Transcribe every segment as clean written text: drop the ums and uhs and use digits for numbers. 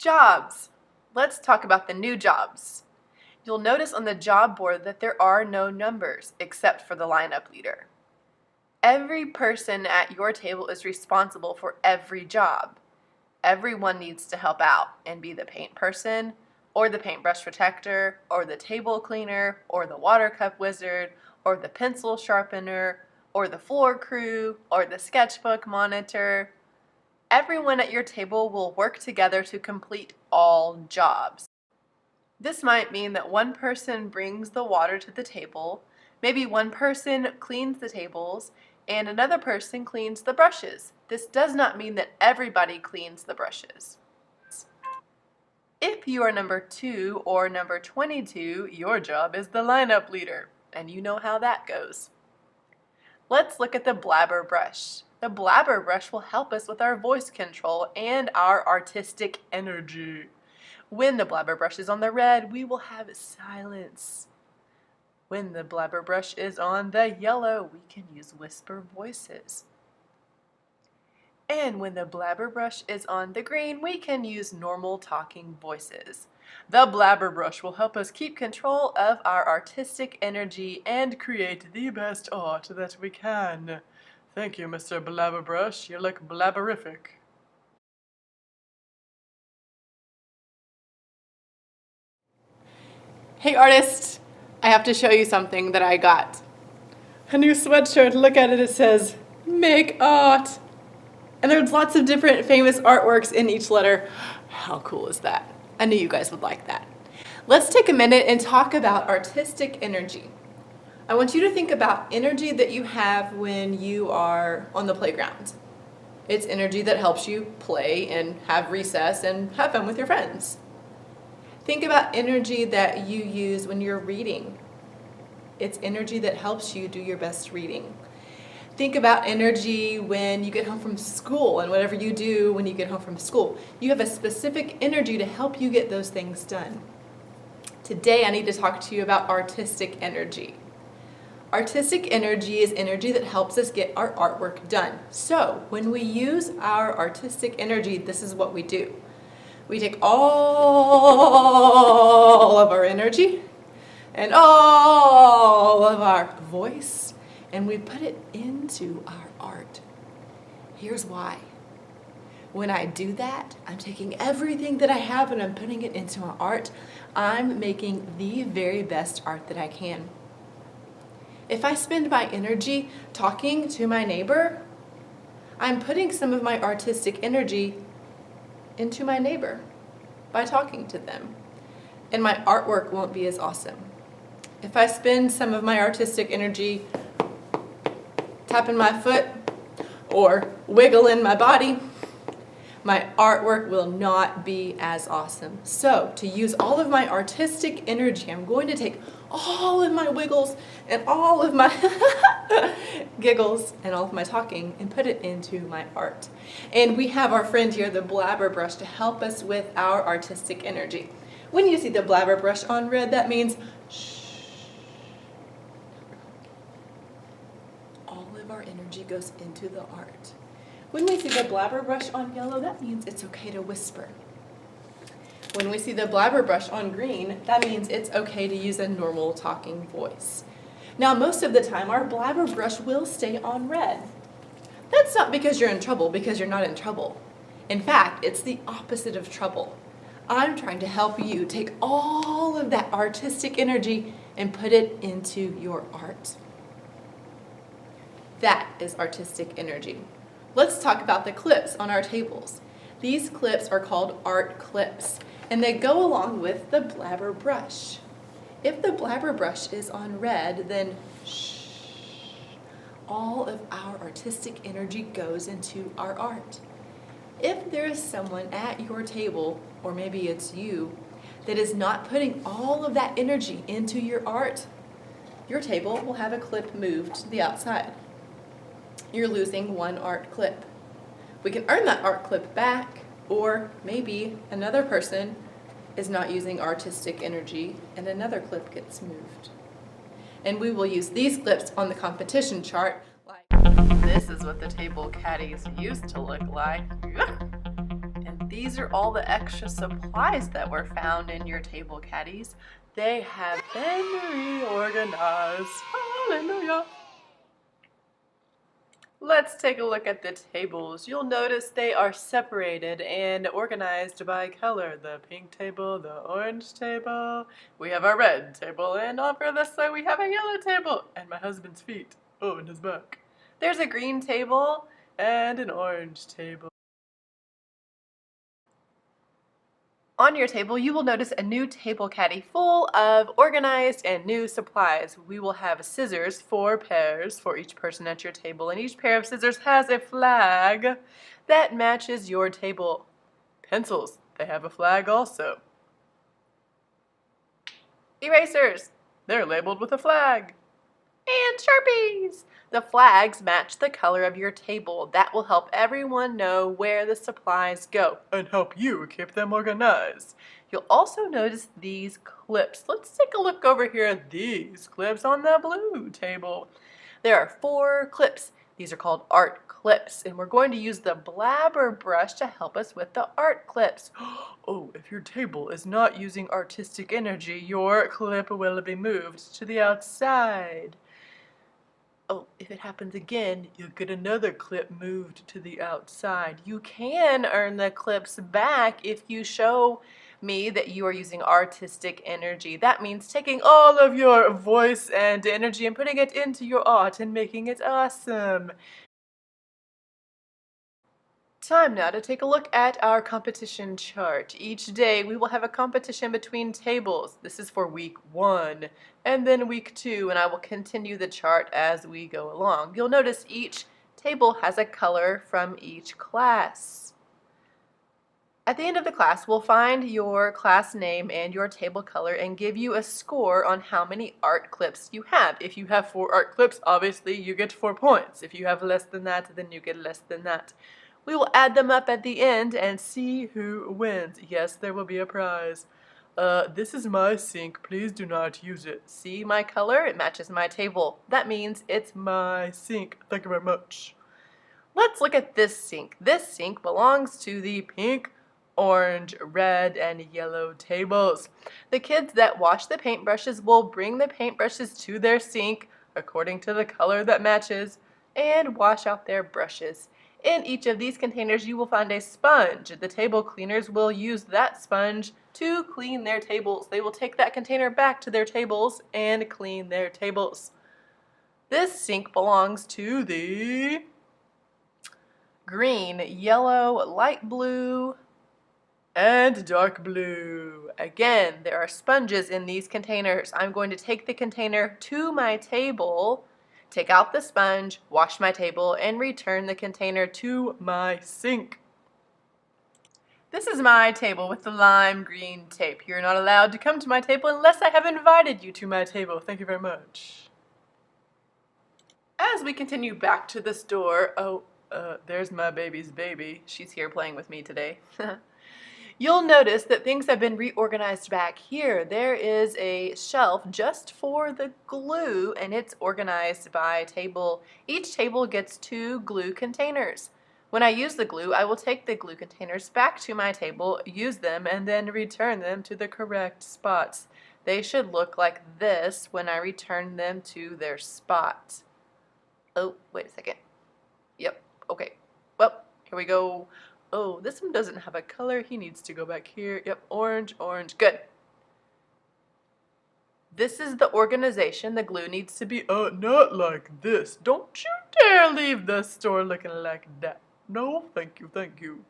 Jobs. Let's talk about the new jobs. You'll notice on the job board that there are no numbers except for the lineup leader. Every person at your table is responsible for every job. Everyone needs to help out and be the paint person, or the paintbrush protector, or the table cleaner, or the water cup wizard, or the pencil sharpener, or the floor crew, or the sketchbook monitor. Everyone at your table will work together to complete all jobs. This might mean that one person brings the water to the table, maybe one person cleans the tables, and another person cleans the brushes. This does not mean that everybody cleans the brushes. If you are number 2 or number 22, your job is the lineup leader, and you know how that goes. Let's look at the blabber brush. The blabber brush will help us with our voice control and our artistic energy. When the blabber brush is on the red, we will have silence. When the blabber brush is on the yellow, we can use whisper voices. And when the blabber brush is on the green, we can use normal talking voices. The blabber brush will help us keep control of our artistic energy and create the best art that we can. Thank you, Mr. Blabber Brush. You look blabberific. Hey artists, I have to show you something that I got. A new sweatshirt, look at it, it says, "Make art." And there's lots of different famous artworks in each letter. How cool is that? I knew you guys would like that. Let's take a minute and talk about artistic energy. I want you to think about energy that you have when you are on the playground. It's energy that helps you play and have recess and have fun with your friends. Think about energy that you use when you're reading. It's energy that helps you do your best reading. Think about energy when you get home from school and whatever you do when you get home from school. You have a specific energy to help you get those things done. Today I need to talk to you about artistic energy. Artistic energy is energy that helps us get our artwork done. So when we use our artistic energy, this is what we do. We take all of our energy and all of our voice and we put it into our art. Here's why. When I do that, I'm taking everything that I have and I'm putting it into my art. I'm making the very best art that I can. If I spend my energy talking to my neighbor, I'm putting some of my artistic energy into my neighbor by talking to them. And my artwork won't be as awesome. If I spend some of my artistic energy tapping my foot or wiggling my body, my artwork will not be as awesome. So to use all of my artistic energy, I'm going to take all of my wiggles and all of my giggles and all of my talking and put it into my art. And we have our friend here, the blabber brush, to help us with our artistic energy. When you see the blabber brush on red, that means shh. All of our energy goes into the art. When we see the blabber brush on yellow, that means it's okay to whisper. When we see the blabber brush on green, that means it's okay to use a normal talking voice. Now, most of the time, our blabber brush will stay on red. That's not because you're in trouble, because you're not in trouble. In fact, it's the opposite of trouble. I'm trying to help you take all of that artistic energy and put it into your art. That is artistic energy. Let's talk about the clips on our tables. These clips are called art clips, and they go along with the blabber brush. If the blabber brush is on red, then shh, all of our artistic energy goes into our art. If there is someone at your table, or maybe it's you, that is not putting all of that energy into your art, your table will have a clip moved to the outside. You're losing one art clip. We can earn that art clip back, or maybe another person is not using artistic energy and another clip gets moved. And we will use these clips on the competition chart. Like, this is what the table caddies used to look like. And these are all the extra supplies that were found in your table, caddies. They have been reorganized. Hallelujah. Let's take a look at the tables. You'll notice they are separated and organized by color. The pink table, the orange table, we have our red table, and over this side we have a yellow table, and my husband's feet. Oh, and his back. There's a green table and an orange table. On your table, you will notice a new table caddy full of organized and new supplies. We will have scissors, 4 pairs for each person at your table, and each pair of scissors has a flag that matches your table. Pencils, they have a flag also. Erasers, they're labeled with a flag. And Sharpies! The flags match the color of your table. That will help everyone know where the supplies go and help you keep them organized. You'll also notice these clips. Let's take a look over here at these clips on the blue table. There are 4 clips. These are called art clips, and we're going to use the blabber brush to help us with the art clips. Oh, if your table is not using artistic energy, your clip will be moved to the outside. Oh, if it happens again, you'll get another clip moved to the outside. You can earn the clips back if you show me that you are using artistic energy. That means taking all of your voice and energy and putting it into your art and making it awesome. Time now to take a look at our competition chart. Each day we will have a competition between tables. This is for week 1 and then week 2, and I will continue the chart as we go along. You'll notice each table has a color from each class. At the end of the class, we'll find your class name and your table color and give you a score on how many art clips you have. If you have 4 art clips, obviously you get 4 points. If you have less than that, then you get less than that. We will add them up at the end and see who wins. Yes, there will be a prize. This is my sink. Please do not use it. See my color? It matches my table. That means it's my sink. Thank you very much. Let's look at this sink. This sink belongs to the pink, orange, red, and yellow tables. The kids that wash the paintbrushes will bring the paintbrushes to their sink according to the color that matches and wash out their brushes. In each of these containers you will find a sponge. The table cleaners will use that sponge to clean their tables. They will take that container back to their tables and clean their tables. This sink belongs to the green, yellow, light blue, and dark blue. Again, there are sponges in these containers. I'm going to take the container to my table, take out the sponge, wash my table, and return the container to my sink. This is my table with the lime green tape. You're not allowed to come to my table unless I have invited you to my table. Thank you very much. As we continue back to the store, there's my baby's baby. She's here playing with me today. You'll notice that things have been reorganized back here. There is a shelf just for the glue, and it's organized by table. Each table gets 2 glue containers. When I use the glue, I will take the glue containers back to my table, use them, and then return them to the correct spots. They should look like this when I return them to their spot. Oh, wait a second. Yep, okay. Well, here we go. Oh, this one doesn't have a color. He needs to go back here. Yep, orange, orange. Good. This is the organization. The glue needs to be not like this. Don't you dare leave the store looking like that. No, thank you, thank you.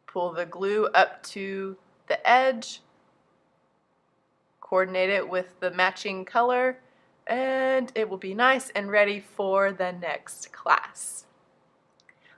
Pull the glue up to the edge. Coordinate it with the matching color, and it will be nice and ready for the next class.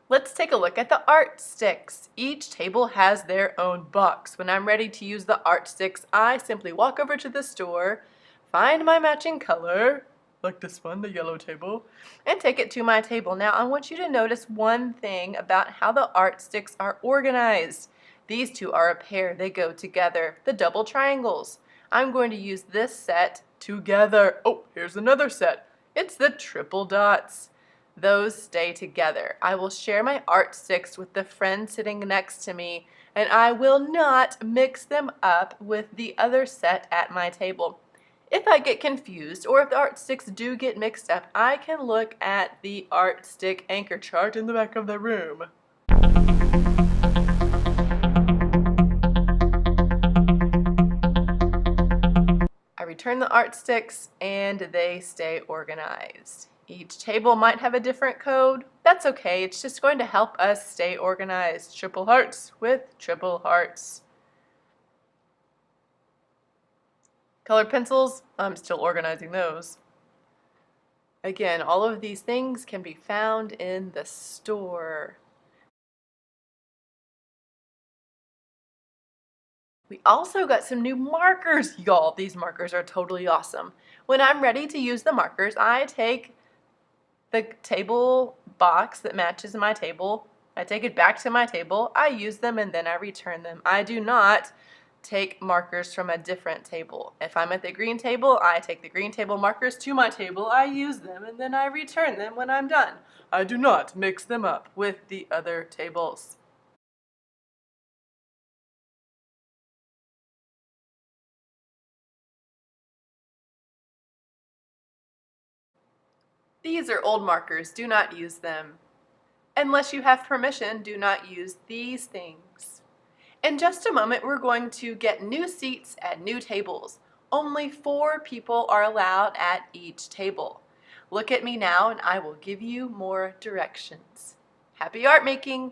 Let's take a look at the art sticks. Each table has their own box. When I'm ready to use the art sticks, I simply walk over to the store, find my matching color, like this one, the yellow table, and take it to my table. Now, I want you to notice one thing about how the art sticks are organized. These 2 are a pair. They go together. The double triangles. I'm going to use this set together. Oh, here's another set. It's the triple dots. Those stay together. I will share my art sticks with the friend sitting next to me, and I will not mix them up with the other set at my table. If I get confused, or if the art sticks do get mixed up, I can look at the art stick anchor chart in the back of the room. I return the art sticks and they stay organized. Each table might have a different code. That's okay, it's just going to help us stay organized. Triple hearts with triple hearts. Colored pencils, I'm still organizing those. Again, all of these things can be found in the store. We also got some new markers, y'all. These markers are totally awesome. When I'm ready to use the markers, I take the table box that matches my table, I take it back to my table, I use them, and then I return them. I do not take markers from a different table. If I'm at the green table, I take the green table markers to my table, I use them, and then I return them when I'm done. I do not mix them up with the other tables. These are old markers, do not use them. Unless you have permission, do not use these things. In just a moment, we're going to get new seats at new tables. Only 4 people are allowed at each table. Look at me now and I will give you more directions. Happy art making!